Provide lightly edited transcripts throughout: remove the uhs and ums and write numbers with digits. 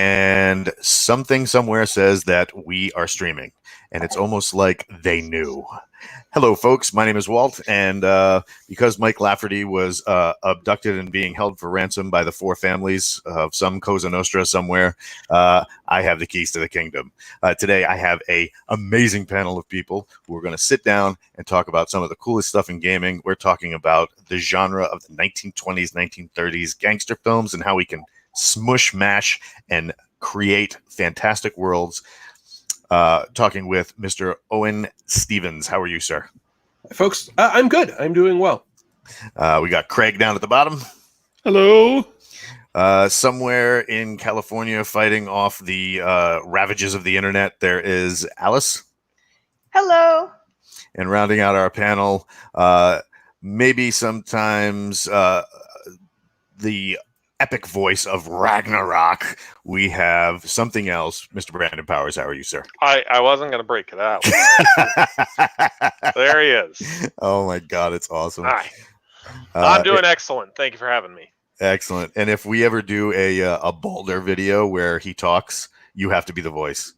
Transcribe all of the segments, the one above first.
And something somewhere says that we are streaming, and it's almost like they knew. Hello, folks. My name is Walt, and because Mike Lafferty was abducted and being held for ransom by the four families of some Cosa Nostra somewhere, I have the keys to the kingdom. Today, I have an amazing panel of people who are going to sit down and talk about some of the coolest stuff in gaming. We're talking about the genre of the 1920s, 1930s gangster films and how we can smush, mash, and create fantastic worlds. Talking with Mr. Owen Stevens. How are you, sir? Folks, I'm good. I'm doing well. We got Craig down at the bottom. Hello. Somewhere in California fighting off the ravages of the internet, there is Alice. Hello. And rounding out our panel, maybe sometimes the epic voice of Ragnarok, we have something else. Mr. Brandon Powers, how are you, sir? I wasn't going to break it out. There he is. Oh my God, it's awesome. Hi. I'm doing excellent. Thank you for having me. Excellent. And if we ever do a Boulder video where he talks, you have to be the voice.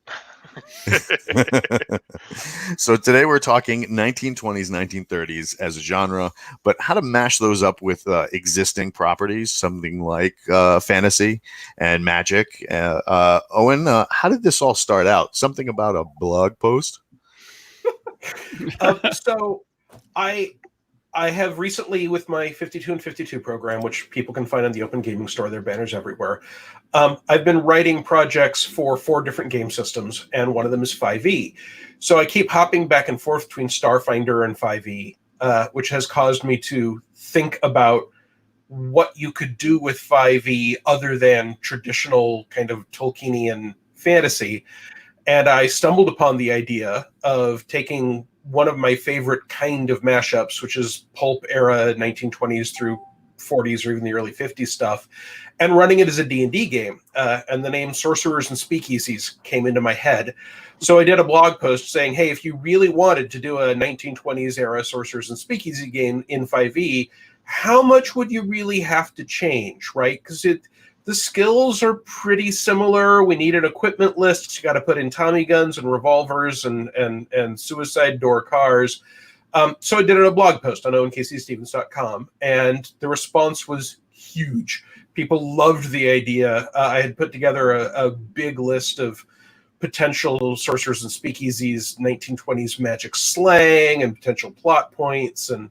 So today we're talking 1920s, 1930s as a genre, but how to mash those up with existing properties, something like fantasy and magic. Owen, how did this all start out? Something about a blog post? So I have recently, with my 52 and 52 program, which people can find on the Open Gaming Store, there are banners everywhere. I've been writing projects for 4 different game systems, and one of them is 5e. So I keep hopping back and forth between Starfinder and 5e, which has caused me to think about what you could do with 5e other than traditional kind of Tolkienian fantasy. And I stumbled upon the idea of taking one of my favorite kind of mashups, which is pulp era 1920s through 40s or even the early 50s stuff, and running it as a D&D game. And the name Sorcerers and Speakeasies came into my head. So I did a blog post saying, hey, if you really wanted to do a 1920s era Sorcerers and Speakeasy game in 5e, how much would you really have to change, right? Because the skills are pretty similar. We need an equipment list. You got to put in Tommy guns and revolvers and suicide door cars. So I did a blog post on onkcstevens.com, and the response was huge. People loved the idea. I had put together a big list of potential Sorcerers and Speakeasies 1920s magic slang and potential plot points and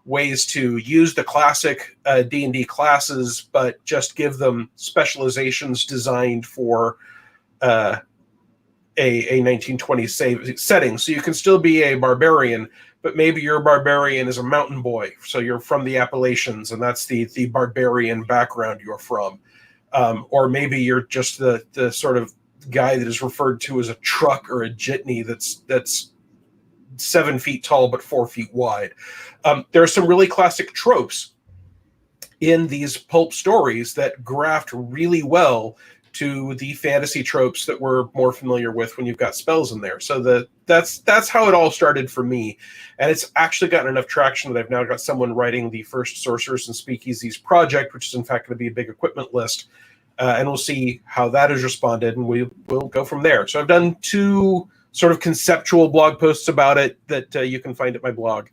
ways to use the classic D&D classes, but just give them specializations designed for a 1920s setting. So you can still be a barbarian, but maybe your barbarian is a mountain boy. So you're from the Appalachians, and that's the barbarian background you're from. Or maybe you're just the sort of guy that is referred to as a truck or a jitney that's 7 feet tall but 4 feet wide. There are some really classic tropes in these pulp stories that graft really well to the fantasy tropes that we're more familiar with when you've got spells in there. So that's how it all started for me. And it's actually gotten enough traction that I've now got someone writing the first Sorcerers and Speakeasies project, which is in fact going to be a big equipment list. And we'll see how that has responded, and we'll go from there. So I've done 2 sort of conceptual blog posts about it that you can find at my blog.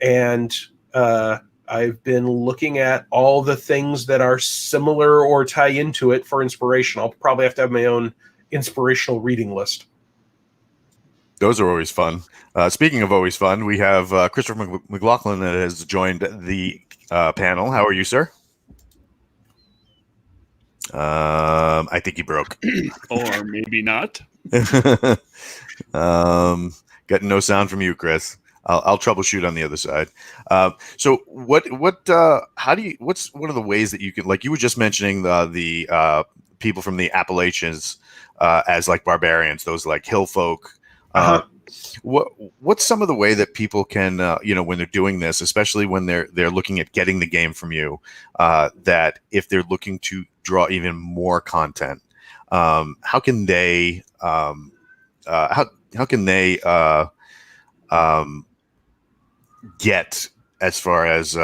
And I've been looking at all the things that are similar or tie into it for inspiration. I'll probably have to have my own inspirational reading list. Those are always fun. Speaking of always fun, we have Christopher McLaughlin that has joined the panel. How are you, sir? I think he broke. Or maybe not. Got no sound from you, Chris. I'll troubleshoot on the other side. So what's one of the ways that you can, like you were just mentioning the people from the Appalachians as like barbarians, those like hill folk. What's some of the way that people can, when they're doing this, especially when they're looking at getting the game from you, that if they're looking to draw even more content, how can they get as far as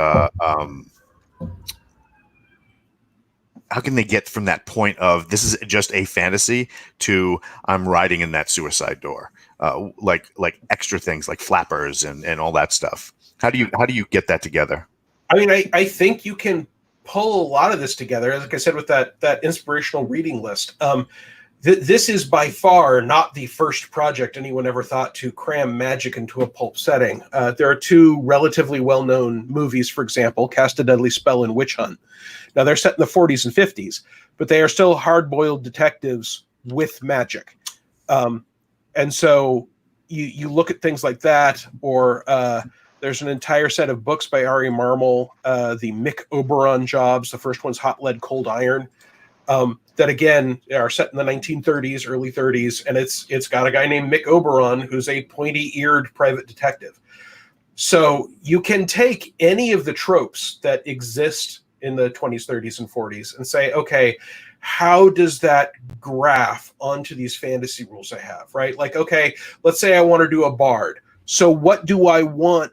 they get from that point of this is just a fantasy to I'm riding in that suicide door, like extra things like flappers and all that stuff? How do you get that together? I mean, I think you can pull a lot of this together, like I said, with that inspirational reading list. This is by far not the first project anyone ever thought to cram magic into a pulp setting. There are two relatively well-known movies, for example, Cast a Deadly Spell and Witch Hunt. Now, they're set in the 40s and 50s, but they are still hard-boiled detectives with magic. And so you look at things like that, or there's an entire set of books by Ari Marmol, the Mick Oberon jobs. The first one's Hot Lead, Cold Iron. That again are set in the 1930s, early 30s, and it's got a guy named Mick Oberon who's a pointy-eared private detective. So you can take any of the tropes that exist in the 20s, 30s, and 40s and say, okay, how does that graph onto these fantasy rules I have, right? Like, okay, let's say I want to do a bard. So what do I want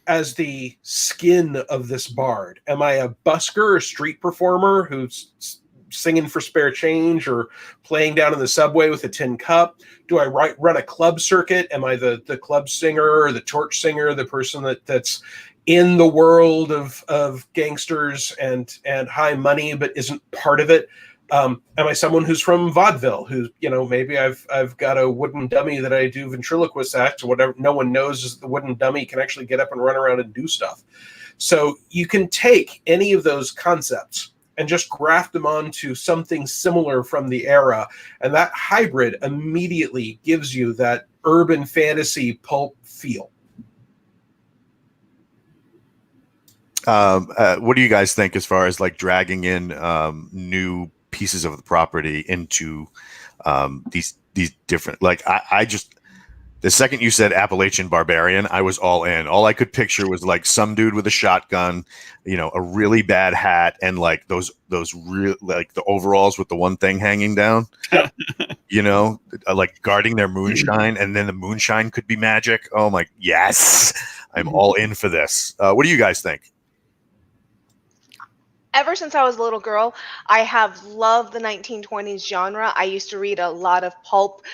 as the skin of this bard? Am I a busker or street performer who's singing for spare change or playing down in the subway with a tin cup? Do I run a club circuit? Am I the club singer or the torch singer, the person that's in the world of gangsters and high money but isn't part of it? Am I someone who's from vaudeville, who, maybe I've got a wooden dummy that I do ventriloquist acts or whatever. No one knows is the wooden dummy can actually get up and run around and do stuff. So you can take any of those concepts and just graft them onto something similar from the era. And that hybrid immediately gives you that urban fantasy pulp feel. What do you guys think as far as like dragging in new pieces of the property into these different, like I just, the second you said Appalachian Barbarian, I was all in. All I could picture was like some dude with a shotgun, a really bad hat, and like those real, like the overalls with the one thing hanging down, like guarding their moonshine, and then the moonshine could be magic. Oh my, yes, I'm all in for this. What do you guys think? Ever since I was a little girl, I have loved the 1920s genre. I used to read a lot of pulp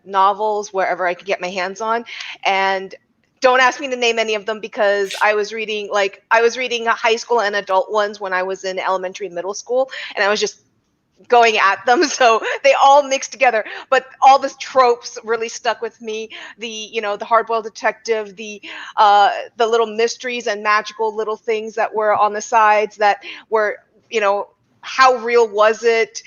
novels wherever I could get my hands on. And don't ask me to name any of them because I was reading high school and adult ones when I was in elementary and middle school. And I was just going at them, so they all mixed together, but all the tropes really stuck with me. The hard-boiled detective, the little mysteries and magical little things that were on the sides that were, how real was it,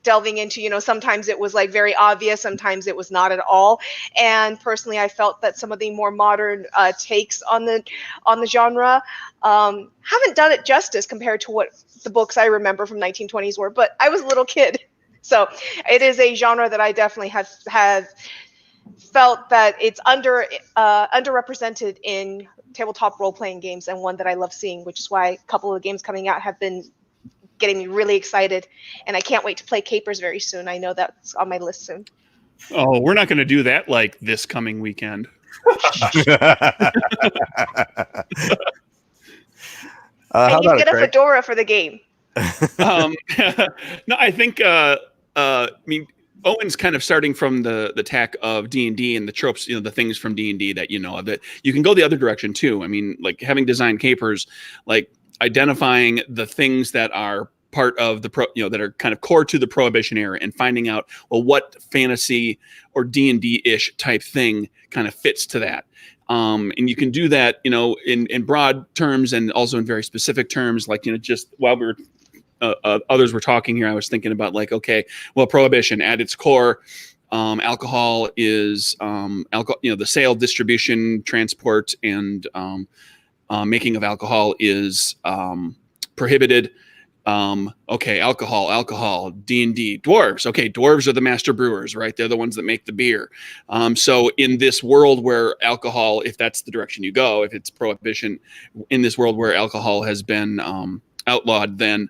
delving into, sometimes it was like very obvious, sometimes it was not at all. And personally, I felt that some of the more modern takes on the genre haven't done it justice compared to what the books I remember from 1920s were, but I was a little kid. So it is a genre that I definitely have felt that it's underrepresented in tabletop role-playing games, and one that I love seeing, which is why a couple of the games coming out have been getting me really excited, and I can't wait to play Capers very soon. I know that's on my list soon. Oh, we're not going to do that like this coming weekend. And you get a fedora for the game. No, I think Owen's kind of starting from the tack of D&D and the tropes, the things from D&D that that you can go the other direction too. I mean, like having designed Capers, like identifying the things that are part of the that are kind of core to the Prohibition era, and finding out, well, what fantasy or D&D-ish type thing kind of fits to that. And you can do that, in broad terms and also in very specific terms. Like, just while we were, others were talking here, I was thinking about like, okay, well, Prohibition at its core, alcohol is, the sale, distribution, transport, and making of alcohol is prohibited. Okay, alcohol, D&D, dwarves. Okay, dwarves are the master brewers, right? They're the ones that make the beer. So in this world where alcohol, if that's the direction you go, if it's Prohibition, in this world where alcohol has been outlawed, then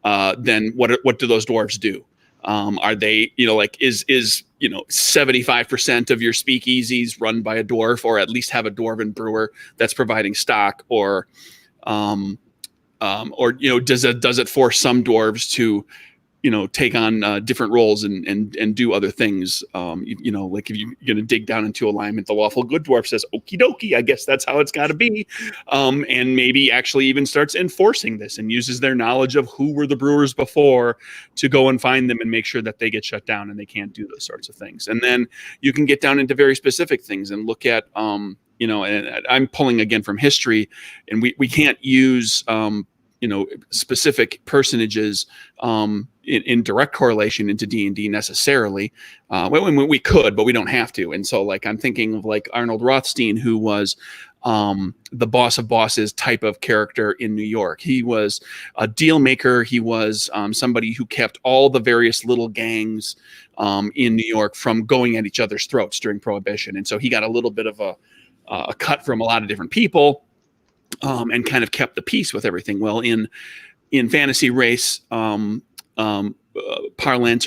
what do those dwarves do? Are they, is 75% of your speakeasies run by a dwarf, or at least have a dwarven brewer that's providing stock, or or does it force some dwarves to take on different roles and do other things. Like if you're going to dig down into alignment, the lawful good dwarf says, okie dokie, I guess that's how it's got to be. And maybe actually even starts enforcing this and uses their knowledge of who were the brewers before to go and find them and make sure that they get shut down and they can't do those sorts of things. And then you can get down into very specific things and look at, and I'm pulling again from history, and we can't use, specific personages in direct correlation into D&D necessarily. We could, but we don't have to. And so like I'm thinking of like Arnold Rothstein, who was the boss of bosses type of character in New York. He was a deal maker. He was somebody who kept all the various little gangs in New York from going at each other's throats during Prohibition. And so he got a little bit of a cut from a lot of different people. And kind of kept the peace with everything. Well, in fantasy race parlance,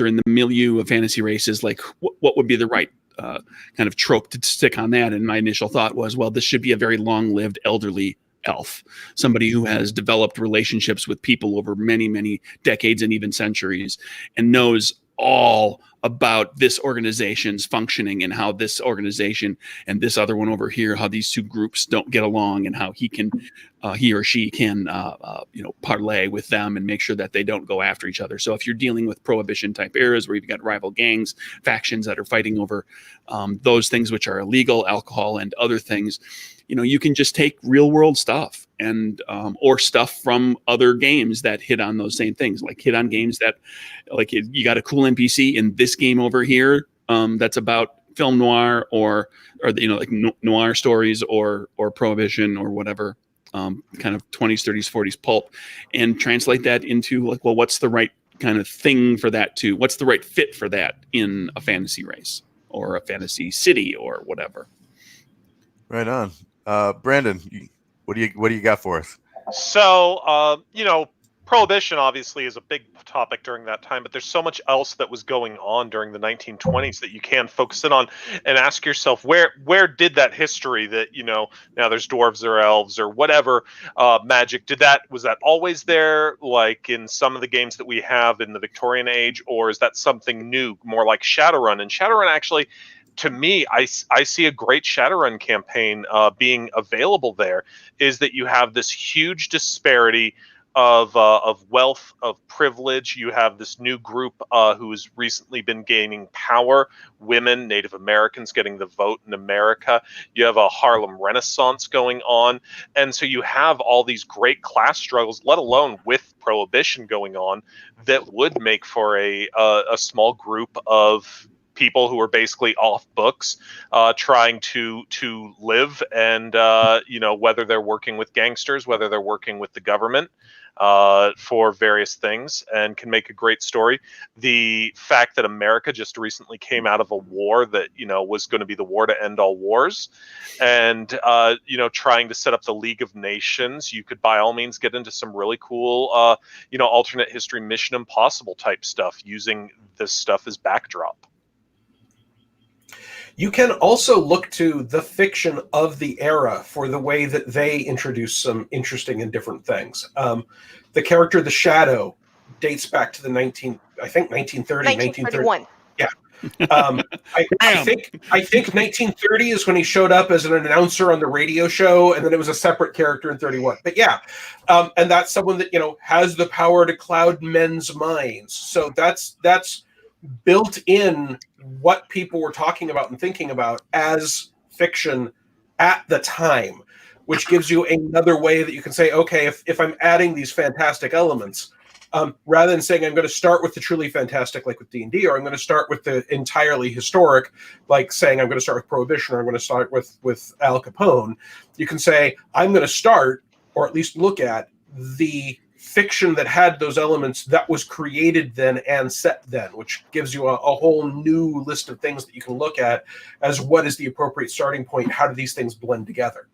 or in the milieu of fantasy races, like what would be the right kind of trope to stick on that? And my initial thought was, well, this should be a very long-lived elderly elf, somebody who has developed relationships with people over many, many decades and even centuries, and knows all about this organization's functioning and how this organization and this other one over here, how these two groups don't get along, and how he or she can parlay with them and make sure that they don't go after each other. So if you're dealing with Prohibition type eras where you've got rival gangs, factions that are fighting over those things which are illegal, alcohol and other things, you can just take real world stuff and or stuff from other games that hit on those same things, like hit on games that, like, you got a cool NPC in this game over here that's about film noir or like noir stories or Prohibition or whatever kind of 20s, 30s, 40s pulp, and translate that into like, well, what's the right kind of thing for that too? What's the right fit for that in a fantasy race or a fantasy city or whatever? Right on. Brandon, what do you got for us? So, Prohibition obviously is a big topic during that time, but there's so much else that was going on during the 1920s that you can focus in on and ask yourself, where did that history that, now there's dwarves or elves or whatever, magic, was that always there, like in some of the games that we have in the Victorian age, or is that something new, more like Shadowrun? And Shadowrun actually, to me, I see a great Shadowrun campaign being available there, is that you have this huge disparity of wealth, of privilege. You have this new group who has recently been gaining power, women, Native Americans getting the vote in America. You have a Harlem Renaissance going on. And so you have all these great class struggles, let alone with Prohibition going on, that would make for a small group of people who are basically off books, trying to live, and whether they're working with gangsters, whether they're working with the government for various things, and can make a great story. The fact that America just recently came out of a war that was going to be the war to end all wars, and trying to set up the League of Nations, you could by all means get into some really cool alternate history Mission Impossible type stuff using this stuff as backdrop. You can also look to the fiction of the era for the way that they introduce some interesting and different things. The character, the Shadow, dates back to the 1931. Yeah. I think 1930 is when he showed up as an announcer on the radio show, and then it was a separate character in 31. But yeah, and that's someone that has the power to cloud men's minds. So that's built in what people were talking about and thinking about as fiction at the time, which gives you another way that you can say, okay, if I'm adding these fantastic elements, rather than saying I'm going to start with the truly fantastic, like with D&D, or I'm going to start with the entirely historic, like saying I'm going to start with Prohibition, or I'm going to start with Al Capone, you can say I'm going to start, or at least look at, the fiction that had those elements that was created then and set then, which gives you a whole new list of things that you can look at as what is the appropriate starting point. How do these things blend together?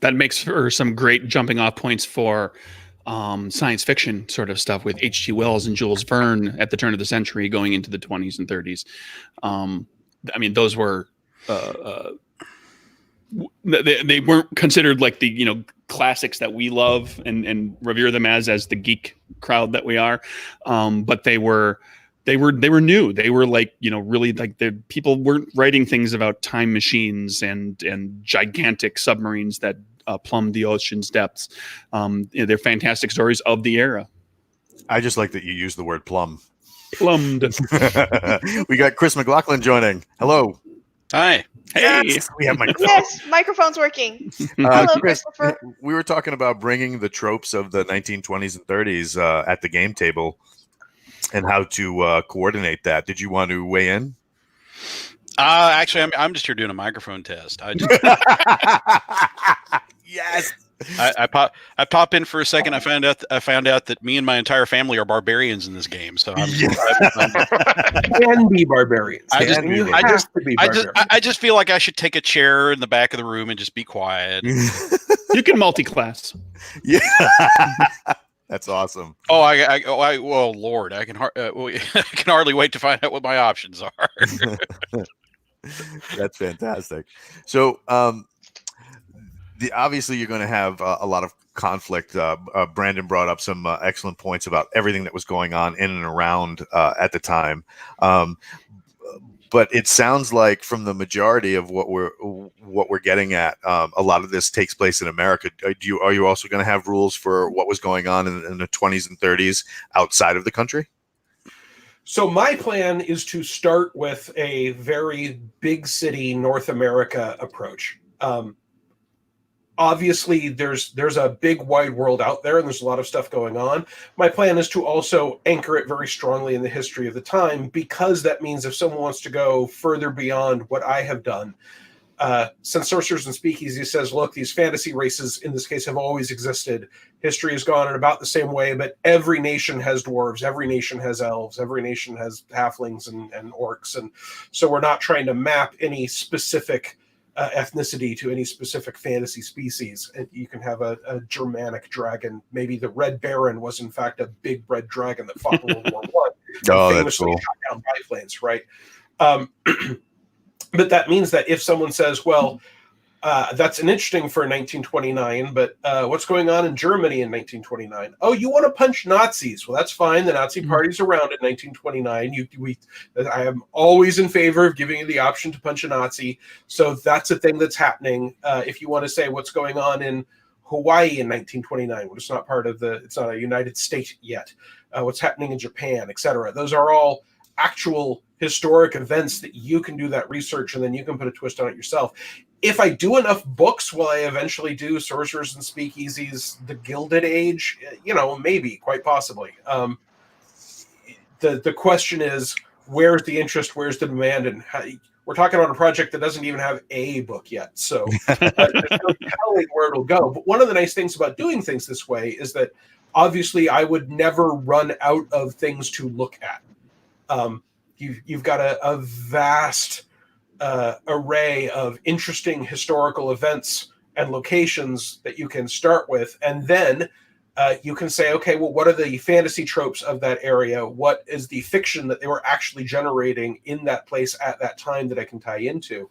That makes for some great jumping off points for science fiction sort of stuff with H.G. Wells and Jules Verne at the turn of the century going into the 20s and 30s. Those were they weren't considered like the, you know, classics that we love and revere them as the geek crowd that we are. But they were new. They were like, you know, really like people weren't writing things about time machines and gigantic submarines that plumbed the ocean's depths. You know, they're fantastic stories of the era. I just like that you use the word plum. Plumbed. We got Chris McLaughlin joining. Hello. Hi. Hey. Yes, we have microphones. Yes, microphone's working. Hello, Chris, Christopher. we were talking about bringing the tropes of the 1920s and 30s at the game table and how to coordinate that. Did you want to weigh in? Actually, I'm just here doing a microphone test. I just Yes. I pop in for a second. I found out that me and my entire family are barbarians in this game. So I'm Can be barbarians. I just- And you I have just- to be I barbarians. just feel like I should take a chair in the back of the room and just be quiet. You can multi-class. Yeah. That's awesome. Well, Lord, I can hardly wait to find out what my options are. That's fantastic. So, obviously, you're going to have a lot of conflict. Brandon brought up some excellent points about everything that was going on in and around at the time. But it sounds like from the majority of what we're getting at, a lot of this takes place in America. Are you also going to have rules for what was going on in the 20s and 30s outside of the country? So my plan is to start with a very big city North America approach. Obviously, there's a big wide world out there, and there's a lot of stuff going on. My plan is to also anchor it very strongly in the history of the time, because that means if someone wants to go further beyond what I have done, since Sorcerers and Speakeasies says, look, these fantasy races in this case have always existed. History has gone in about the same way, but every nation has dwarves, every nation has elves, every nation has halflings and orcs, and so we're not trying to map any specific ethnicity to any specific fantasy species. And you can have a Germanic dragon. Maybe the Red Baron was in fact a big red dragon that fought in World War One. Oh, that's famously cool. shot down biplanes, right? But that means that if someone says, well, that's an interesting for 1929, but what's going on in Germany in 1929? Oh, you want to punch Nazis? Well, that's fine. The Nazi party's around in 1929. I am always in favor of giving you the option to punch a Nazi. So that's a thing that's happening. If you want to say what's going on in Hawaii in 1929, well, it's not a United State yet. What's happening in Japan, etc. Those are all actual historic events that you can do that research, and then you can put a twist on it yourself. If I do enough books, will I eventually do Sorcerers and Speakeasies, The Gilded Age? Maybe, quite possibly. The question is, where's the interest, where's the demand, and we're talking about a project that doesn't even have a book yet, so there's no telling where it'll go. But one of the nice things about doing things this way is that obviously I would never run out of things to look at. You've got a vast array of interesting historical events and locations that you can start with, and then you can say, okay, well, what are the fantasy tropes of that area? What is the fiction that they were actually generating in that place at that time that I can tie into?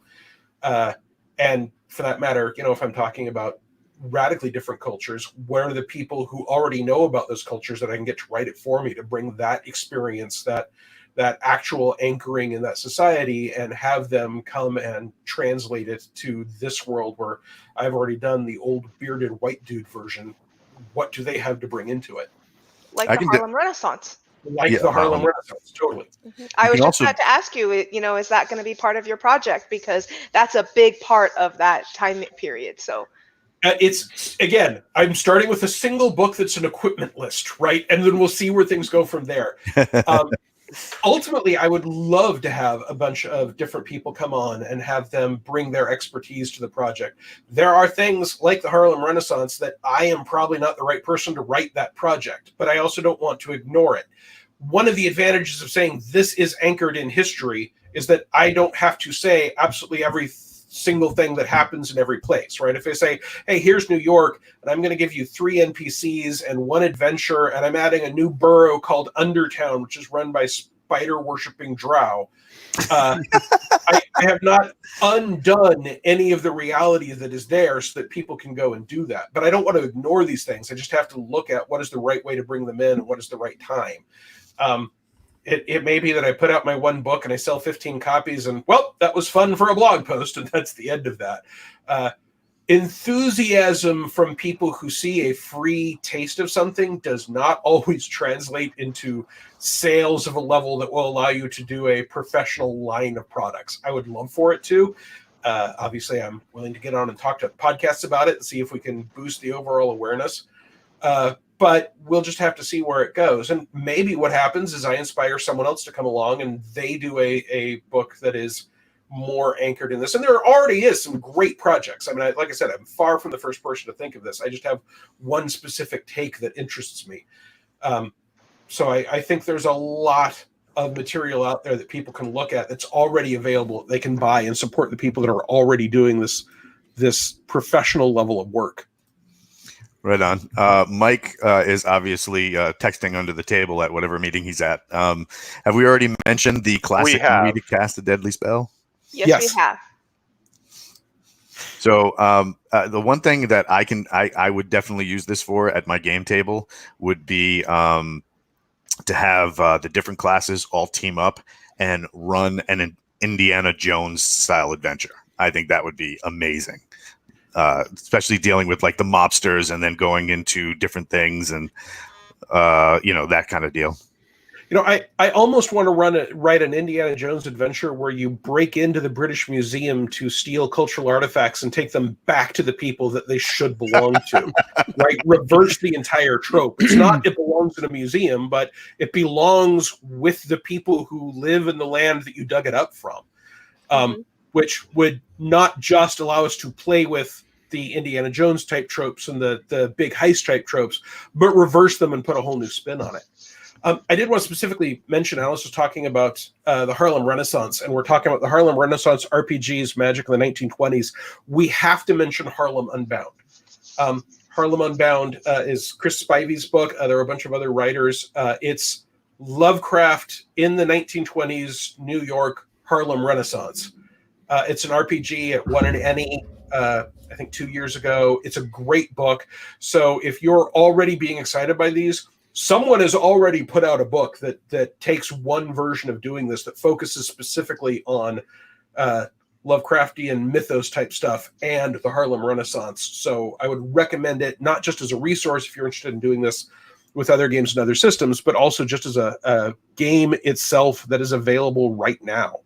And for that matter, if I'm talking about radically different cultures, where are the people who already know about those cultures that I can get to write it for me, to bring that experience, that actual anchoring in that society, and have them come and translate it to this world where I've already done the old bearded white dude version. What do they have to bring into it? Like the Harlem Renaissance. The Harlem Renaissance, totally. Mm-hmm. I was just about to ask you, is that going to be part of your project? Because that's a big part of that time period. So it's, again, I'm starting with a single book that's an equipment list, right? And then we'll see where things go from there. Ultimately, I would love to have a bunch of different people come on and have them bring their expertise to the project. There are things like the Harlem Renaissance that I am probably not the right person to write that project, but I also don't want to ignore it. One of the advantages of saying this is anchored in history is that I don't have to say absolutely every single thing that happens in every place, right? If I say, hey, here's New York, and I'm going to give you 3 NPCs and 1 adventure, and I'm adding a new borough called Undertown, which is run by spider worshipping drow. I have not undone any of the reality that is there so that people can go and do that. But I don't want to ignore these things. I just have to look at what is the right way to bring them in and what is the right time. It may be that I put out my one book and I sell 15 copies and, well, that was fun for a blog post, and that's the end of that. Enthusiasm from people who see a free taste of something does not always translate into sales of a level that will allow you to do a professional line of products. I would love for it to. Obviously, I'm willing to get on and talk to podcasts about it and see if we can boost the overall awareness. But we'll just have to see where it goes. And maybe what happens is I inspire someone else to come along and they do a book that is more anchored in this. And there already is some great projects. I mean, like I said, I'm far from the first person to think of this. I just have one specific take that interests me. So I think there's a lot of material out there that people can look at that's already available. They can buy and support the people that are already doing this professional level of work. Right on. Mike is obviously texting under the table at whatever meeting he's at. Have we already mentioned the classic way to cast a deadly spell? Yes, we have. So the one thing that I would definitely use this for at my game table would be to have the different classes all team up and run an Indiana Jones style adventure. I think that would be amazing. Especially dealing with like the mobsters and then going into different things and that kind of deal. I almost want to write an Indiana Jones adventure where you break into the British Museum to steal cultural artifacts and take them back to the people that they should belong to, right? Reverse the entire trope. It's not it belongs in a museum, but it belongs with the people who live in the land that you dug it up from, which would not just allow us to play with the Indiana Jones type tropes and the big heist type tropes, but reverse them and put a whole new spin on it. I did want to specifically mention, Alice was talking about the Harlem Renaissance, and we're talking about the Harlem Renaissance RPGs, Magic in the 1920s. We have to mention Harlem Unbound. Harlem Unbound is Chris Spivey's book. There are a bunch of other writers. It's Lovecraft in the 1920s New York Harlem Renaissance. It's an RPG. It won an Emmy, I think 2 years ago. It's a great book. So if you're already being excited by these, someone has already put out a book that takes one version of doing this that focuses specifically on Lovecraftian mythos type stuff and the Harlem Renaissance. So I would recommend it, not just as a resource if you're interested in doing this with other games and other systems, but also just as a game itself that is available right now.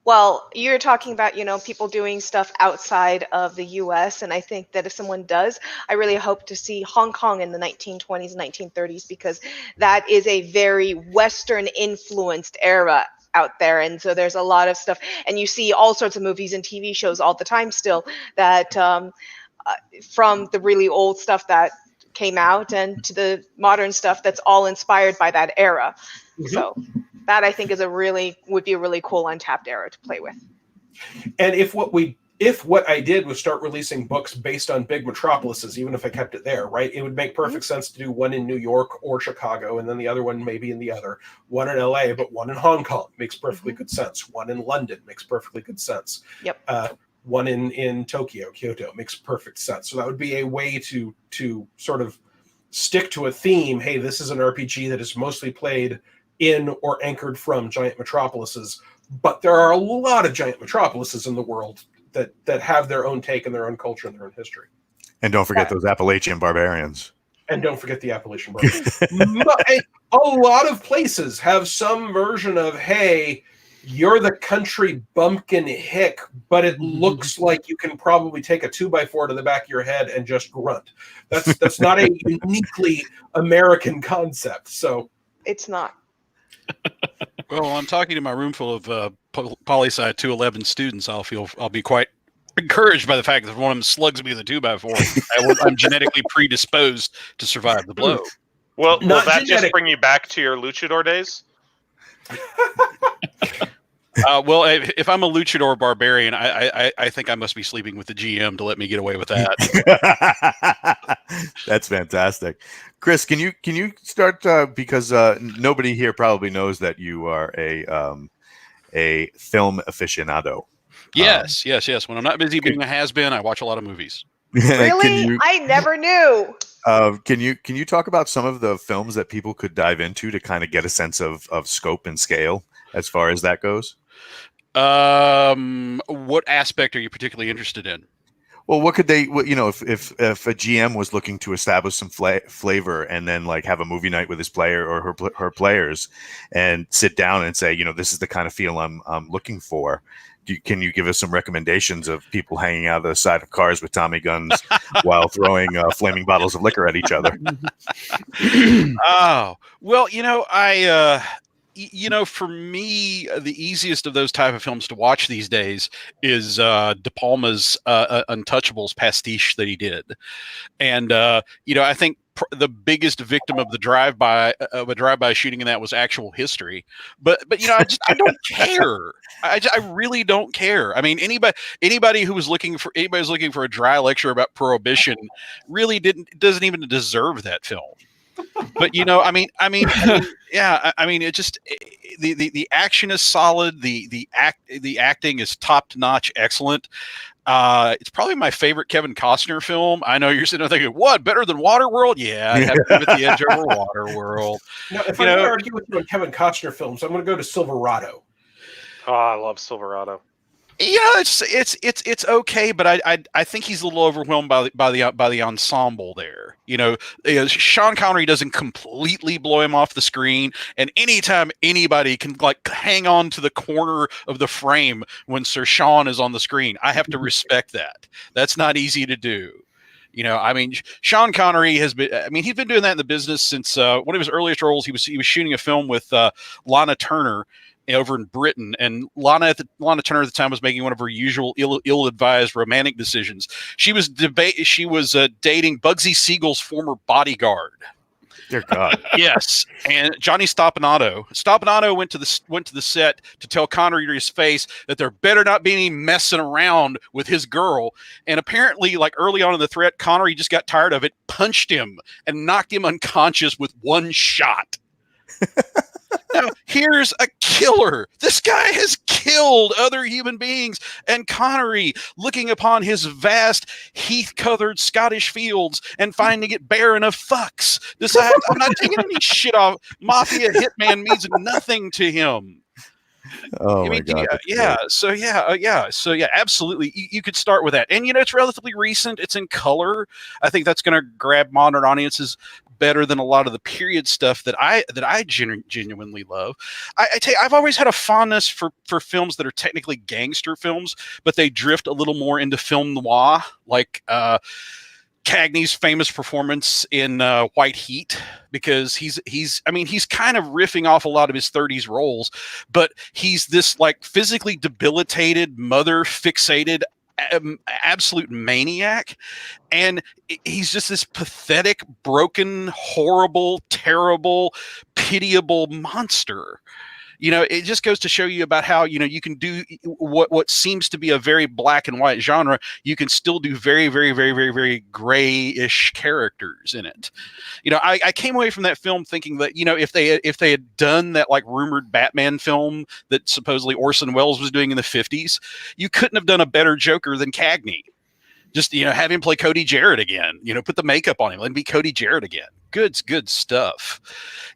Well, you're talking about, people doing stuff outside of the U.S., and I think that if someone does, I really hope to see Hong Kong in the 1920s, 1930s, because that is a very Western-influenced era out there, and so there's a lot of stuff, and you see all sorts of movies and TV shows all the time still that from the really old stuff that came out and to the modern stuff that's all inspired by that era. Mm-hmm. So that I think would be a really cool untapped era to play with. And if what I did was start releasing books based on big metropolises, even if I kept it there, right? It would make perfect sense to do one in New York or Chicago, and then the other one maybe in the other. One in LA, but one in Hong Kong makes perfectly good sense. One in London makes perfectly good sense. Yep. One in Tokyo, Kyoto makes perfect sense. So that would be a way to sort of stick to a theme. Hey, this is an RPG that is mostly played in or anchored from giant metropolises, but there are a lot of giant metropolises in the world that have their own take and their own culture and their own history. And don't forget those Appalachian barbarians. And don't forget the Appalachian barbarians. A lot of places have some version of, hey, you're the country bumpkin hick, but it looks like you can probably take a 2x4 to the back of your head and just grunt. That's not a uniquely American concept. So it's not. Well, I'm talking to my room full of poli-sci 211 students. I'll be quite encouraged by the fact that if one of them slugs me with a 2x4, I'm genetically predisposed to survive the blow. Well, will that just bring you back to your luchador days? Well, if I'm a luchador barbarian, I think I must be sleeping with the GM to let me get away with that. That's fantastic. Chris, can you start because nobody here probably knows that you are a film aficionado. Yes. When I'm not busy being a has-been, I watch a lot of movies. Really? I never knew. Can you talk about some of the films that people could dive into to kind of get a sense of scope and scale as far as that goes? What aspect are you particularly interested in? Well, what could they, if a GM was looking to establish some flavor and then like have a movie night with his player or her players and sit down and say, this is the kind of feel I'm looking for. Can you give us some recommendations of people hanging out the side of cars with Tommy guns while throwing flaming bottles of liquor at each other? Oh, well, for me, the easiest of those type of films to watch these days is De Palma's Untouchables pastiche that he did, and I think the biggest victim of the drive-by shooting in that was actual history. But I don't care. I really don't care. I mean, anybody who's looking for a dry lecture about prohibition really doesn't even deserve that film. But it just the action is solid. The acting is top notch, excellent. It's probably my favorite Kevin Costner film. I know you're sitting there thinking, what, better than Waterworld? Yeah, I'd have to give it the edge over Waterworld. Now, if I'm going to argue with you on Kevin Costner films, I'm going to go to Silverado. Oh, I love Silverado. It's okay, but I think he's a little overwhelmed by the ensemble there. Sean Connery doesn't completely blow him off the screen, and anytime anybody can like hang on to the corner of the frame when Sir Sean is on the screen, I have to respect that. That's not easy to do. Sean Connery he's been doing that in the business since one of his earliest roles. He was shooting a film with Lana Turner over in Britain, and Lana Turner at the time was making one of her usual ill-advised romantic decisions. She was dating Bugsy Siegel's former bodyguard. Dear God. Yes, and Johnny Stoppanato went to the set to tell Connery to his face that there better not be any messing around with his girl. And apparently, like early on in the threat, Connery just got tired of it, punched him, and knocked him unconscious with one shot. Now, here's a killer. This guy has killed other human beings. And Connery, looking upon his vast heath-covered Scottish fields and finding it barren of fucks, decides, I'm not taking any shit off. Mafia hitman means nothing to him. Oh my God. Absolutely. You could start with that. And, it's relatively recent. It's in color. I think that's going to grab modern audiences better than a lot of the period stuff that I genuinely love. I tell you, I've always had a fondness for films that are technically gangster films, but they drift a little more into film noir, like Cagney's famous performance in White Heat, because he's kind of riffing off a lot of his 30s roles, but he's this like physically debilitated, mother fixated, absolute maniac, and he's just this pathetic, broken, horrible, terrible, pitiable monster. It just goes to show you about how, you can do what seems to be a very black and white genre. You can still do very, very, very, very, very grayish characters in it. I came away from that film thinking that, if they had done that like rumored Batman film that supposedly Orson Welles was doing in the 50s, you couldn't have done a better Joker than Cagney. Just, have him play Cody Jarrett again, put the makeup on him, let him be Cody Jarrett again. Good stuff.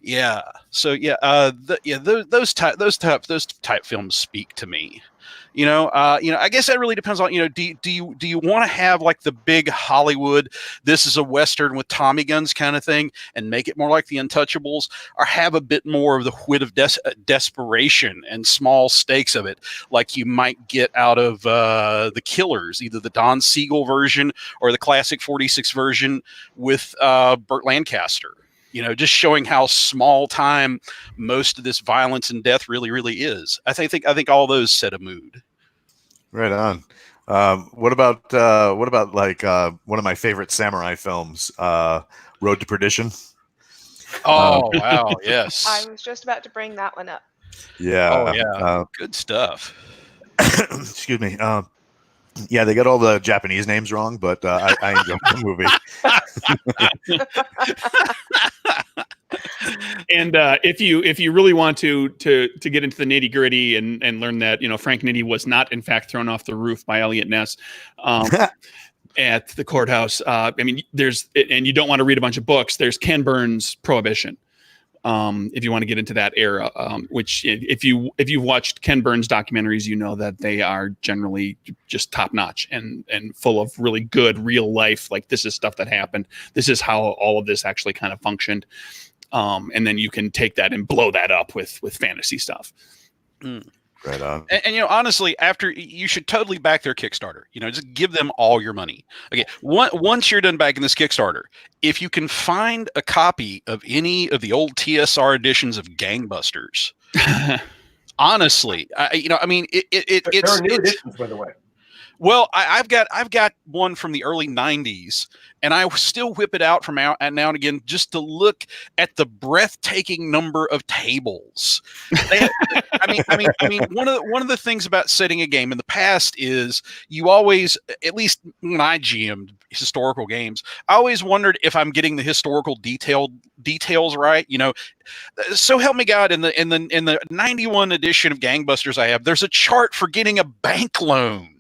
Yeah. So those type films speak to me. I guess that really depends on, do you want to have like the big Hollywood, this is a Western with Tommy guns kind of thing and make it more like the Untouchables, or have a bit more of the wit of desperation and small stakes of it, like you might get out of The Killers, either the Don Siegel version or the classic 46 version with Burt Lancaster. Just showing how small time most of this violence and death really, really is. I think all those set a mood. Right on. What about like one of my favorite samurai films, Road to Perdition? Oh, wow. Yes. I was just about to bring that one up. Yeah. Oh yeah, good stuff. Excuse me. Yeah, they got all the Japanese names wrong, but I enjoyed the movie. And if you really want to get into the nitty gritty and learn that, you know, Frank Nitti was not in fact thrown off the roof by Elliot Ness at the courthouse. I mean, and you don't want to read a bunch of books. There's Ken Burns' Prohibition. If you want to get into that era, which if you've watched Ken Burns documentaries, you know that they are generally just top notch and full of really good real life. Like, this is stuff that happened. This is how all of this actually kind of functioned. And then you can take that and blow that up with fantasy stuff. Right on. And you know, honestly, after you should totally back their Kickstarter. You know, just give them all your money. Okay, once you're done backing this Kickstarter, if you can find a copy of any of the old TSR editions of Gangbusters, honestly, There are new editions, by the way. Well, I've got one from the early '90s, and I still whip it out from now and again just to look at the breathtaking number of tables. I mean, one of the things about setting a game in the past is you always, at least when I GM'd historical games, I always wondered if I'm getting the historical details right. You know, so help me God, in the '91 edition of Gangbusters I have, there's a chart for getting a bank loan.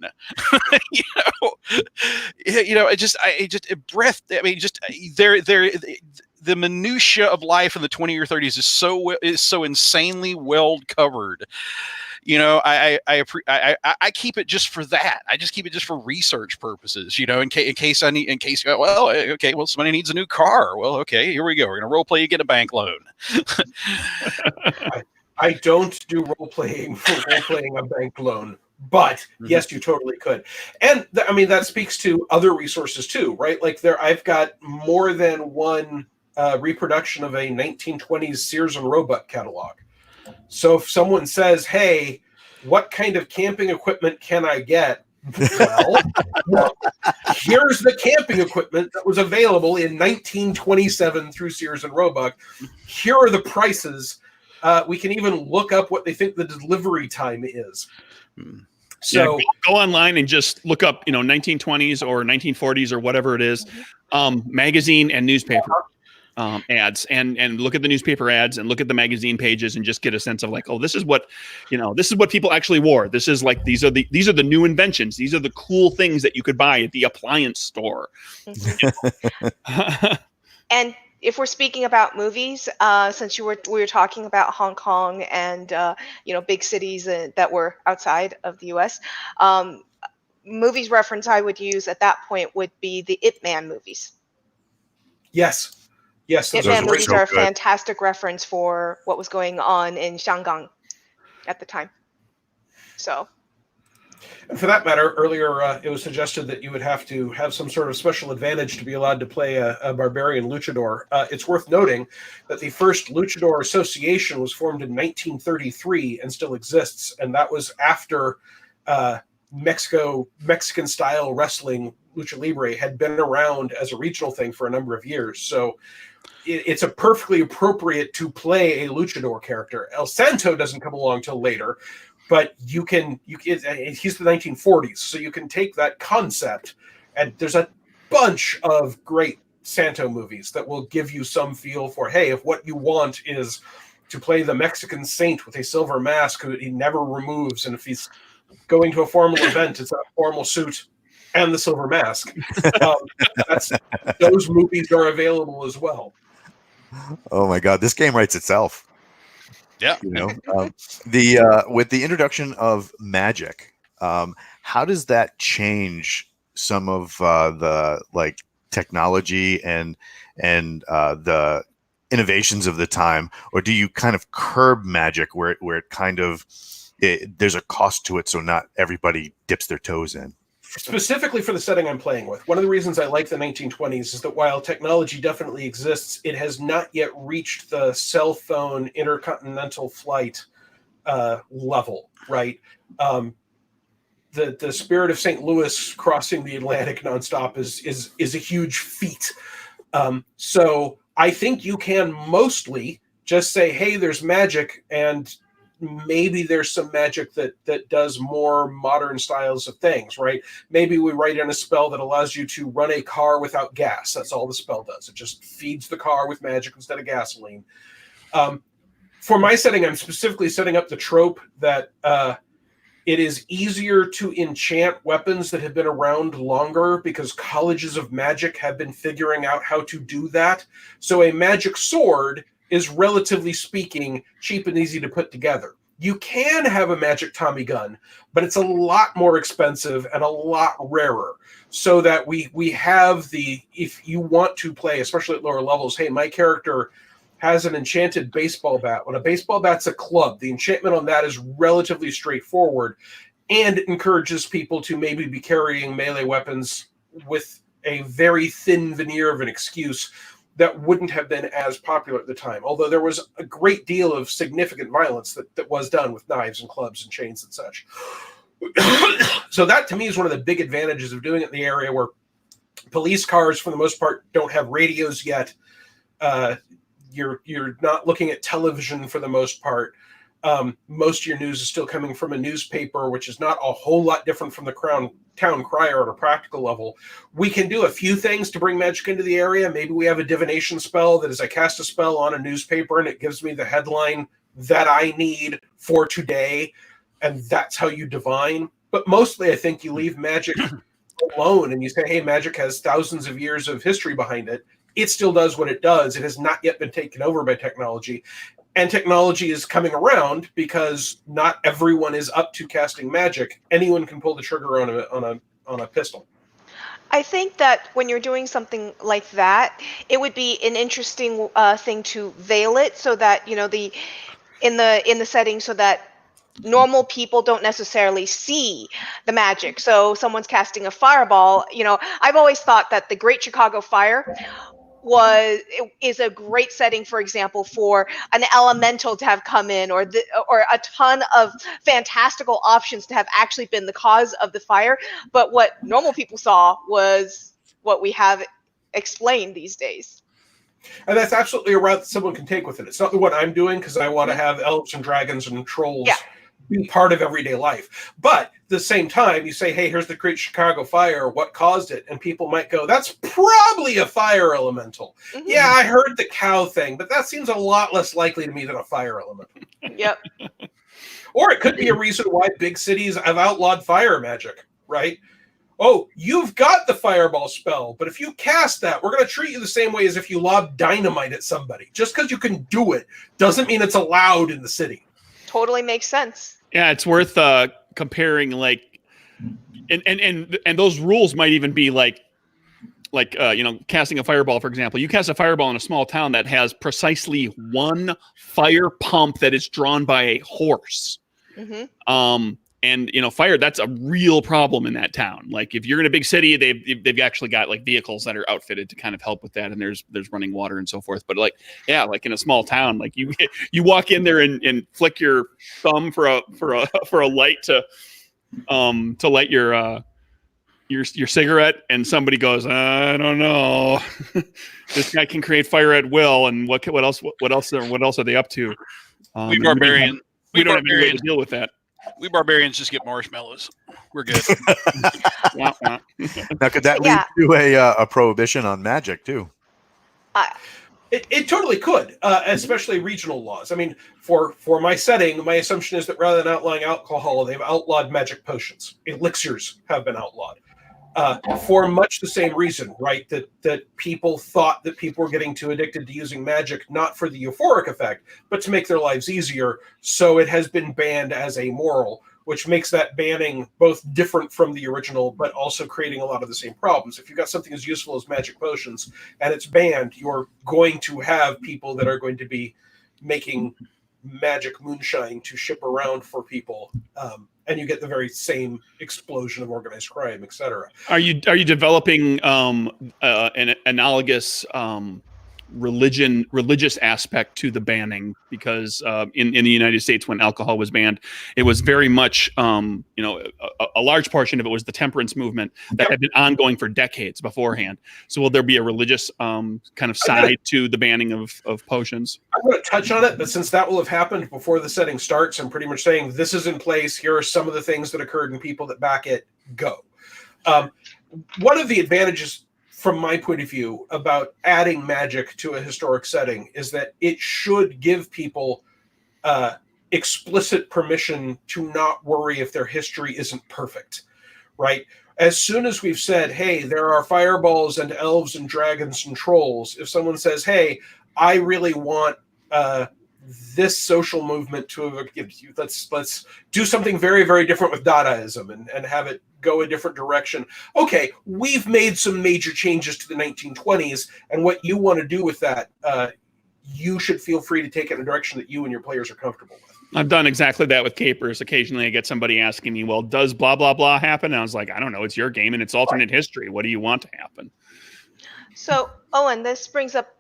The minutia of life in the 20 or 30s is so insanely well covered. You know, I keep it just for that. I just keep it just for research purposes. You know, in case somebody needs a new car. Well, okay, here we go. We're gonna role play. You get a bank loan. I don't do role playing a bank loan. But yes, you totally could. And I mean, that speaks to other resources too, right? Like I've got more than one reproduction of a 1920s Sears and Roebuck catalog. So if someone says, hey, what kind of camping equipment can I get? Well, here's the camping equipment that was available in 1927 through Sears and Roebuck. Here are the prices. We can even look up what they think the delivery time is. So go online and just look up, you know, 1920s or 1940s or whatever it is, magazine and newspaper ads, and look at the newspaper ads and look at the magazine pages and just get a sense of like, oh, this is what people actually wore. This is like, these are the new inventions. These are the cool things that you could buy at the appliance store. And if we're speaking about movies, since we were talking about Hong Kong and big cities that were outside of the U.S., movies reference I would use at that point would be the Ip Man movies. Yes, Ip Man movies are a fantastic reference for what was going on in Shangang at the time. So. And for that matter, earlier it was suggested that you would have to have some sort of special advantage to be allowed to play a barbarian luchador. It's worth noting that the first luchador association was formed in 1933 and still exists, and that was after Mexican-style wrestling, Lucha Libre, had been around as a regional thing for a number of years. So it's a perfectly appropriate to play a luchador character. El Santo doesn't come along till later, but he's the 1940s, so you can take that concept, and there's a bunch of great Santo movies that will give you some feel for, hey, if what you want is to play the Mexican saint with a silver mask who he never removes, and if he's going to a formal event, it's a formal suit and the silver mask. Those movies are available as well. Oh my God, this game writes itself. Yeah, you know, with the introduction of magic, how does that change some of the like technology and the innovations of the time, or do you kind of curb magic where it kind of there's a cost to it, so not everybody dips their toes in? Specifically for the setting I'm playing with, one of the reasons I like the 1920s is that while technology definitely exists, it has not yet reached the cell phone intercontinental flight level, right? The spirit of St. Louis crossing the Atlantic nonstop is a huge feat. So I think you can mostly just say, hey, there's magic, and maybe there's some magic that does more modern styles of things, right? Maybe we write in a spell that allows you to run a car without gas. That's all the spell does. It just feeds the car with magic instead of gasoline. For my setting, I'm specifically setting up the trope that it is easier to enchant weapons that have been around longer because colleges of magic have been figuring out how to do that. So a magic sword is, relatively speaking, cheap and easy to put together. You can have a magic Tommy gun, but it's a lot more expensive and a lot rarer. So that we have if you want to play, especially at lower levels, hey, my character has an enchanted baseball bat. When a baseball bat's a club, the enchantment on that is relatively straightforward, and it encourages people to maybe be carrying melee weapons with a very thin veneer of an excuse that wouldn't have been as popular at the time. Although there was a great deal of significant violence that was done with knives and clubs and chains and such. So that, to me, is one of the big advantages of doing it in the area where police cars, for the most part, don't have radios yet. You're not looking at television for the most part. Most of your news is still coming from a newspaper, which is not a whole lot different from the town crier on a practical level. We can do a few things to bring magic into the area. Maybe we have a divination spell that is I cast a spell on a newspaper and it gives me the headline that I need for today, and that's how you divine. But mostly I think you leave magic alone and you say, hey, magic has thousands of years of history behind it. It still does what it does. It has not yet been taken over by technology. And technology is coming around because not everyone is up to casting magic. Anyone can pull the trigger on a pistol. I think that when you're doing something like that, it would be an interesting thing to veil it so that, in the setting, so that normal people don't necessarily see the magic. So someone's casting a fireball. I've always thought that the Great Chicago Fire is a great setting, for example, for an elemental to have come in, or a ton of fantastical options to have actually been the cause of the fire. But what normal people saw was what we have explained these days. And that's absolutely a route that someone can take with it. It's not what I'm doing because I want to have elves and dragons and trolls be part of everyday life. But at the same time, you say, hey, here's the Great Chicago Fire. What caused it? And people might go, that's probably a fire elemental. Mm-hmm. Yeah, I heard the cow thing, but that seems a lot less likely to me than a fire elemental. Yep. Or it could be a reason why big cities have outlawed fire magic, right? Oh, you've got the fireball spell, but if you cast that, we're going to treat you the same way as if you lob dynamite at somebody. Just because you can do it doesn't mean it's allowed in the city. Totally makes sense. Yeah, it's worth comparing, and those rules might even be casting a fireball, for example. You cast a fireball in a small town that has precisely one fire pump that is drawn by a horse. Mm-hmm. And fire, that's a real problem in that town. Like if you're in a big city, they've actually got vehicles that are outfitted to kind of help with that, and there's running water and so forth. But in a small town, you walk in there and flick your thumb for a light to light your cigarette, and somebody goes, I don't know, this guy can create fire at will, and what else are they up to? We don't have any way to deal with that. We barbarians just get marshmallows. We're good. Now, could that lead to a prohibition on magic too? It totally could, especially regional laws. I mean, for my setting, my assumption is that rather than outlawing alcohol, they've outlawed magic potions. Elixirs have been outlawed. For much the same reason, right? That people thought that people were getting too addicted to using magic, not for the euphoric effect, but to make their lives easier. So it has been banned as amoral, which makes that banning both different from the original, but also creating a lot of the same problems. If you've got something as useful as magic potions and it's banned, you're going to have people that are going to be making magic moonshine to ship around for people. And you get the very same explosion of organized crime, et cetera. Are you developing an analogous religious aspect to the banning, because in the United States, when alcohol was banned, it was very much a large portion of it was the temperance movement that had been ongoing for decades beforehand. So will there be a religious kind of side to the banning of potions? I'm going to touch on it, but since that will have happened before the setting starts, I'm pretty much saying this is in place. Here are some of the things that occurred and people that back it. Go. One of the advantages from my point of view about adding magic to a historic setting is that it should give people explicit permission to not worry if their history isn't perfect, right? As soon as we've said, hey, there are fireballs and elves and dragons and trolls, if someone says, hey, I really want this social movement to let's do something very, very different with Dadaism and have it go a different direction. Okay, we've made some major changes to the 1920s, and what you want to do with that, you should feel free to take it in a direction that you and your players are comfortable with. I've done exactly that with Capers. Occasionally I get somebody asking me, well, does blah, blah, blah happen? And I was like, I don't know. It's your game and it's alternate history. What do you want to happen? So, Owen, this brings up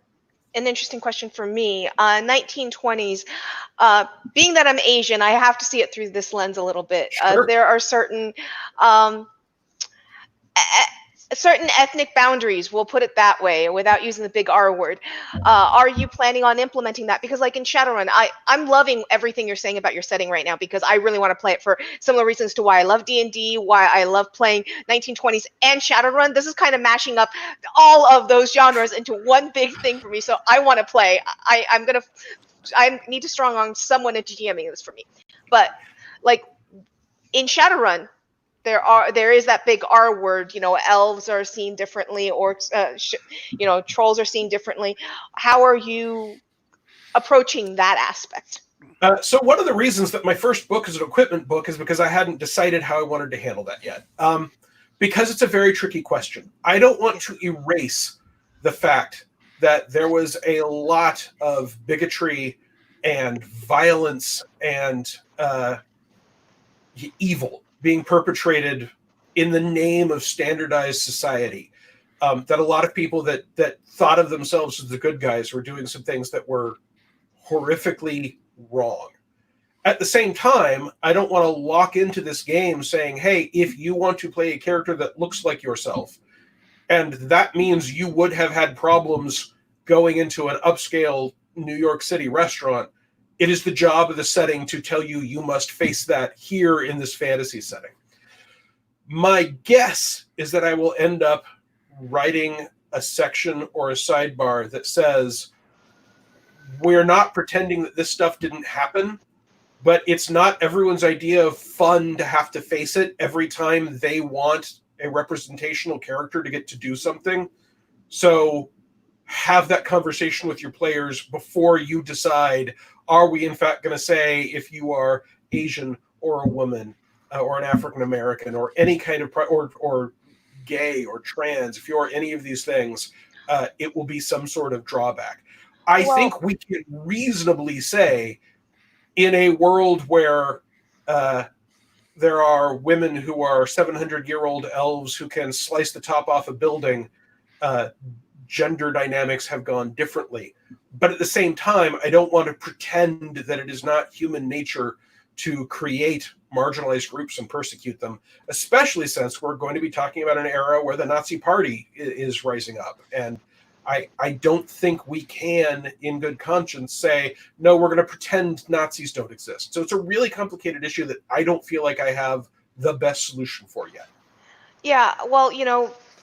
an interesting question for me. 1920s, being that I'm Asian, I have to see it through this lens a little bit. Sure. There are certain ethnic boundaries, we'll put it that way, without using the big R word. Are you planning on implementing that? Because like in Shadowrun, I'm loving everything you're saying about your setting right now, because I really want to play it for similar reasons to why I love D&D, why I love playing 1920s and Shadowrun. This is kind of mashing up all of those genres into one big thing for me. So I want to play. I need to strong arm someone into GMing this for me. But like in Shadowrun, there is that big R word, elves are seen differently, or trolls are seen differently. How are you approaching that aspect? So one of the reasons that my first book is an equipment book is because I hadn't decided how I wanted to handle that yet. Because it's a very tricky question. I don't want to erase the fact that there was a lot of bigotry and violence and evil being perpetrated in the name of standardized society. That a lot of people that thought of themselves as the good guys were doing some things that were horrifically wrong. At the same time, I don't want to lock into this game saying, hey, if you want to play a character that looks like yourself, and that means you would have had problems going into an upscale New York City restaurant, it is the job of the setting to tell you you must face that here in this fantasy setting. My guess is that I will end up writing a section or a sidebar that says, we're not pretending that this stuff didn't happen, but it's not everyone's idea of fun to have to face it every time they want a representational character to get to do something. So have that conversation with your players before you decide, are we in fact going to say if you are Asian or a woman or an African American or any kind of or gay or trans, if you're any of these things, it will be some sort of drawback. I think we can reasonably say, in a world where there are women who are 700-year-old elves who can slice the top off a building, gender dynamics have gone differently. But at the same time, I don't want to pretend that it is not human nature to create marginalized groups and persecute them, especially since we're going to be talking about an era where the Nazi Party is rising up. And I don't think we can, in good conscience, say, no, we're going to pretend Nazis don't exist. So it's a really complicated issue that I don't feel like I have the best solution for yet. Yeah, well,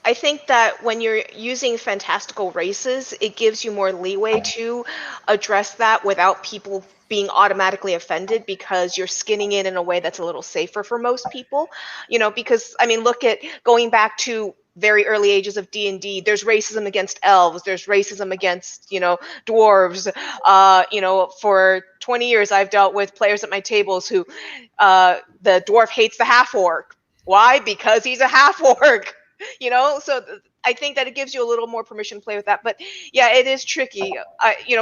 I think that when you're using fantastical races, it gives you more leeway to address that without people being automatically offended, because you're skinning it in a way that's a little safer for most people. Because, look at going back to very early ages of D&D, there's racism against elves, there's racism against, dwarves. For 20 years, I've dealt with players at my tables who the dwarf hates the half-orc. Why? Because he's a half-orc. So I think that it gives you a little more permission to play with that. But yeah, it is tricky.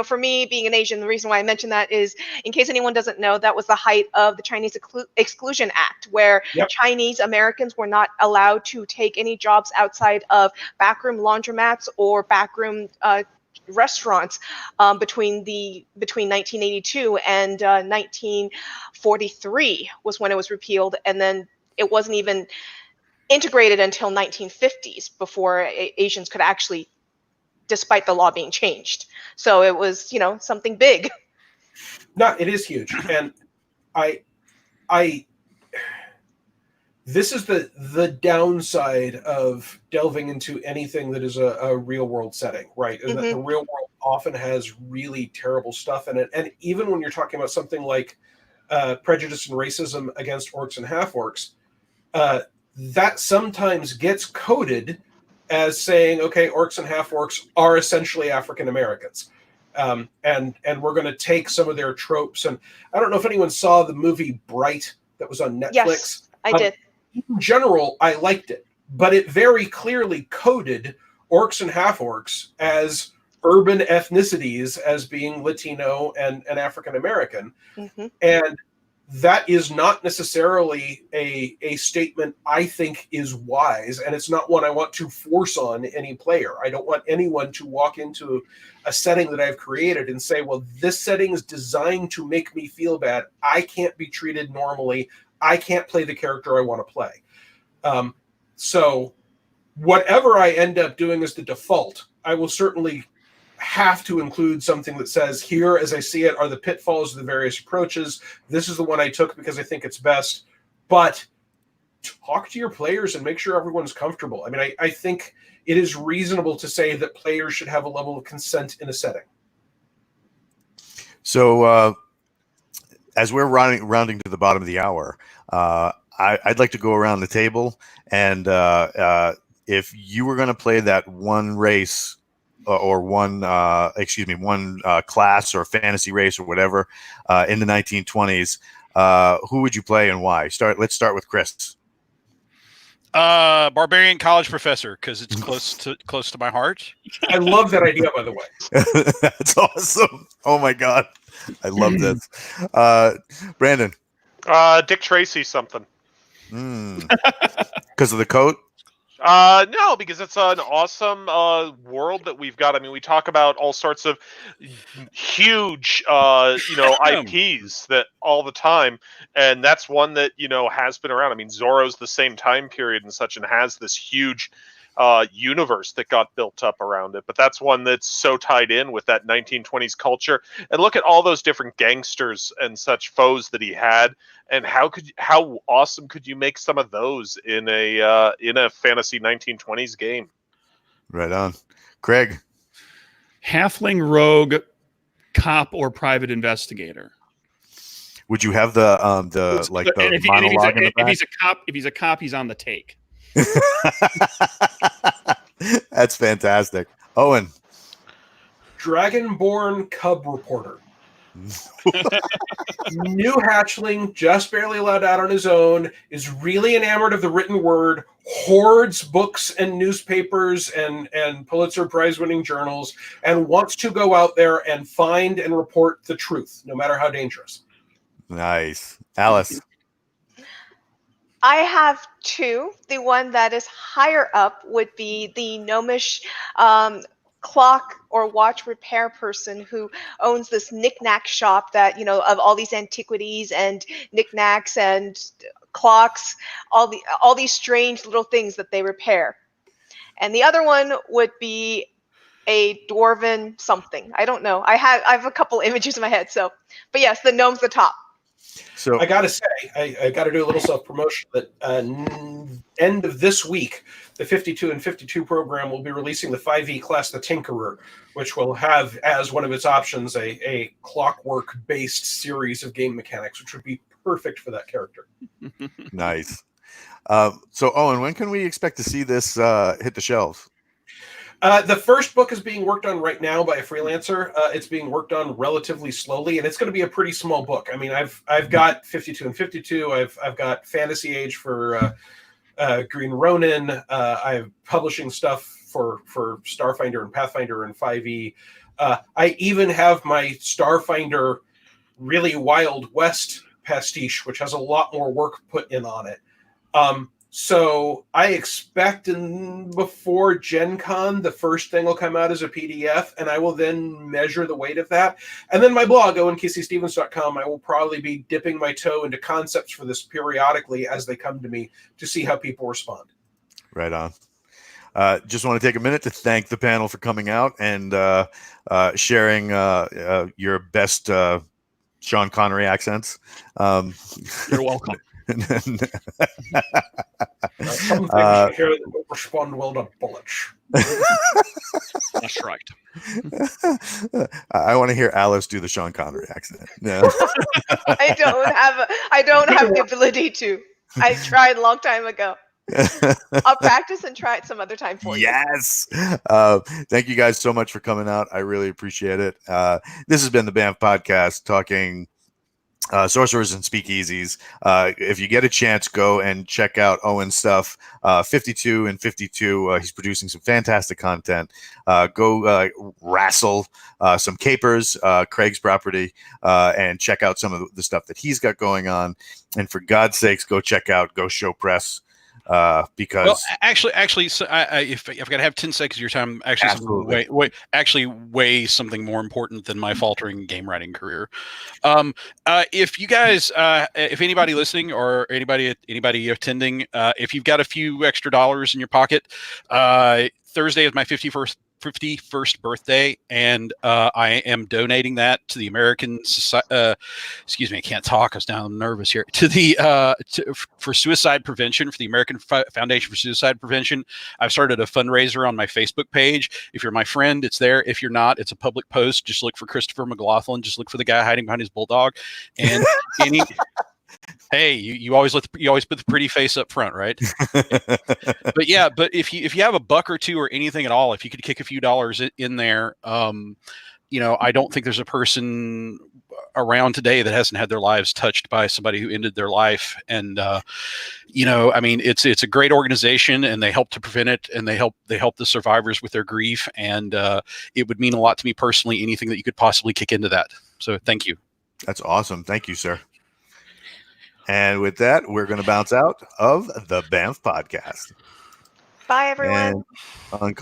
For me, being an Asian, the reason why I mentioned that is, in case anyone doesn't know, that was the height of the Chinese Exclusion Act, where Chinese Americans were not allowed to take any jobs outside of backroom laundromats or backroom restaurants between 1982 and 1943 was when it was repealed, and then it wasn't even integrated until 1950s before Asians could actually, despite the law being changed. So it was, something big. No, it is huge, and I this is the downside of delving into anything that is a real world setting, right? And that the real world often has really terrible stuff in it. And even when you're talking about something like prejudice and racism against orcs and half-orcs, that sometimes gets coded as saying, okay, orcs and half-orcs are essentially African Americans. And we're going to take some of their tropes. And I don't know if anyone saw the movie Bright that was on Netflix. Yes, I did. In general, I liked it, but it very clearly coded orcs and half-orcs as urban ethnicities, as being Latino and African American. And that is not necessarily a statement I think is wise, and it's not one I want to force on any player. I don't want anyone to walk into a setting that I've created and say, well, this setting is designed to make me feel bad. I can't be treated normally. I can't play the character I want to play. So whatever I end up doing as the default, I will certainly have to include something that says, here, as I see it, are the pitfalls of the various approaches. This is the one I took because I think it's best. But talk to your players and make sure everyone's comfortable. I mean, I think it is reasonable to say that players should have a level of consent in a setting. So as we're rounding to the bottom of the hour, I'd like to go around the table, and if you were going to play that one race or one class or fantasy race or whatever in the 1920s, who would you play and why? Let's start with Chris. Barbarian college professor, because it's close to my heart. I love that idea, by the way. That's awesome. Oh my God. I love this. Brandon. Dick Tracy something. Because of the coat? No, because it's an awesome world that we've got. I mean, we talk about all sorts of huge, IPs that all the time, and that's one that has been around. I mean, Zorro's the same time period and such, and has this huge universe that got built up around it. But that's one that's so tied in with that 1920s culture. And look at all those different gangsters and such foes that he had. And how awesome could you make some of those in a fantasy 1920s game? Right on. Craig. Halfling rogue, cop, or private investigator. Would you have the monologue in the back? If he's a cop, he's on the take. That's fantastic. Owen. Dragonborn cub reporter. New hatchling, just barely allowed out on his own, is really enamored of the written word, hoards books and newspapers and Pulitzer Prize winning journals, and wants to go out there and find and report the truth, no matter how dangerous. Nice. Alice. I have two. The one that is higher up would be the gnomish clock or watch repair person who owns this knick-knack shop that, of all these antiquities and knick-knacks and clocks, all these strange little things that they repair. And the other one would be a dwarven something. I don't know. I have a couple images in my head. So, but yes, the gnome's the top. So I gotta say, I gotta do a little self-promotion that end of this week, the 52 and 52 program will be releasing the 5e class, the Tinkerer, which will have as one of its options a clockwork-based series of game mechanics, which would be perfect for that character. Nice. So, Owen, when can we expect to see this hit the shelves? The first book is being worked on right now by a freelancer. It's being worked on relatively slowly, and it's going to be a pretty small book. I mean, I've got 52 and 52. I've got Fantasy Age for Green Ronin. I'm publishing stuff for Starfinder and Pathfinder and 5e. I even have my Starfinder really Wild West pastiche, which has a lot more work put in on it. So I expect before Gen Con, the first thing will come out as a PDF, and I will then measure the weight of that. And then my blog, owenkcstevens.com, I will probably be dipping my toe into concepts for this periodically as they come to me to see how people respond. Right on. Just want to take a minute to thank the panel for coming out and sharing your best Sean Connery accents. You're welcome. Some things you hear that don't respond well to bullets. That's right. I want to hear Alice do the Sean Connery accent. No. I don't have the ability to. I tried a long time ago. I'll practice and try it some other time for you. Yes. Thank you guys so much for coming out. I really appreciate it. This has been the BAMF podcast talking Sorcerers and Speakeasies. If you get a chance, go and check out Owen's stuff. 52 and 52. He's producing some fantastic content. Go wrestle some capers, Craig's property, and check out some of the stuff that he's got going on. And for God's sakes, go check out Go Show Press. Because well, actually, so if I've got to have 10 seconds of your time, actually, way something more important than my faltering game writing career. If you guys, if anybody listening or anybody attending, if you've got a few extra dollars in your pocket, Thursday is my 51st birthday, and I am donating that to the American excuse me, I can't talk, I'm nervous here, to the for suicide prevention, for the American Foundation for Suicide Prevention. I've started a fundraiser on my Facebook page. If you're my friend, it's there. If you're not, it's a public post. Just look for Christopher McLaughlin. Just look for the guy hiding behind his bulldog, and hey, you always put the pretty face up front, right? But yeah, but if you have a buck or two or anything at all, if you could kick a few dollars in there, I don't think there's a person around today that hasn't had their lives touched by somebody who ended their life. And I mean, it's a great organization, and they help to prevent it, and they help the survivors with their grief. And it would mean a lot to me personally, anything that you could possibly kick into that. So thank you. That's awesome. Thank you, sir. And with that, we're going to bounce out of the BAMF podcast. Bye, everyone. And